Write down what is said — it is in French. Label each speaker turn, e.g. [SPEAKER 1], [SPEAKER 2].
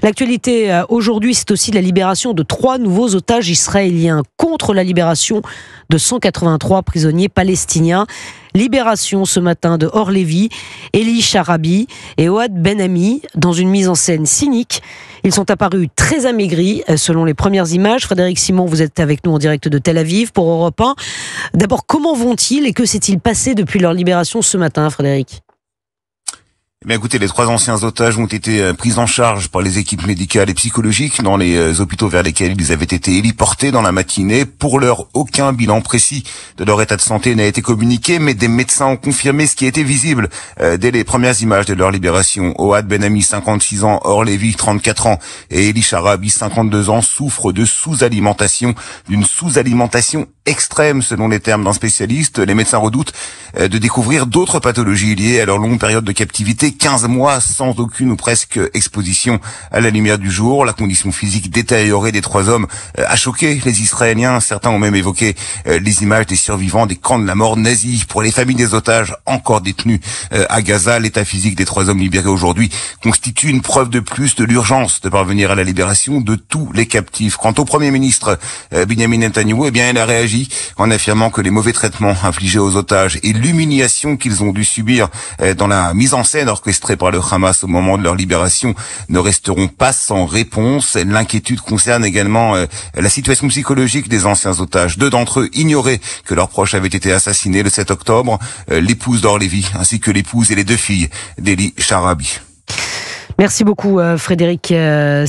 [SPEAKER 1] L'actualité aujourd'hui, c'est aussi la libération de 3 nouveaux otages israéliens contre la libération de 183 prisonniers palestiniens. Libération ce matin de Or Lévi, Eli Sharabi et Ohad Ben-Ami dans une mise en scène cynique. Ils sont apparus très amaigris selon les premières images. Frédéric Simon, vous êtes avec nous en direct de Tel Aviv pour Europe 1. D'abord, comment vont-ils et que s'est-il passé depuis leur libération ce matin, Frédéric ?
[SPEAKER 2] Écoutez, les 3 anciens otages ont été pris en charge par les équipes médicales et psychologiques dans les hôpitaux vers lesquels ils avaient été héliportés dans la matinée. Pour l'heure, aucun bilan précis de leur état de santé n'a été communiqué, mais des médecins ont confirmé ce qui était visible dès les premières images de leur libération. Ohad Ben-Ami, 56 ans, Or Lévi, 34 ans, et Eli Sharabi, 52 ans, souffrent de d'une sous-alimentation extrême selon les termes d'un spécialiste. Les médecins redoutent de découvrir d'autres pathologies liées à leur longue période de captivité, 15 mois sans aucune ou presque exposition à la lumière du jour. La condition physique détériorée des 3 hommes a choqué les Israéliens. Certains ont même évoqué les images des survivants des camps de la mort nazis. Pour les familles des otages encore détenus à Gaza, l'état physique des 3 hommes libérés aujourd'hui constitue une preuve de plus de l'urgence de parvenir à la libération de tous les captifs. Quant au Premier ministre Benjamin Netanyahou, il a réagi en affirmant que les mauvais traitements infligés aux otages et l'humiliation qu'ils ont dû subir dans la mise en scène orchestrée par le Hamas au moment de leur libération ne resteront pas sans réponse. L'inquiétude concerne également la situation psychologique des anciens otages. 2 d'entre eux ignoraient que leurs proches avaient été assassinés le 7 octobre, l'épouse d'Or Lévi ainsi que l'épouse et les 2 filles d'Eli Sharabi.
[SPEAKER 1] Merci beaucoup Frédéric Simon.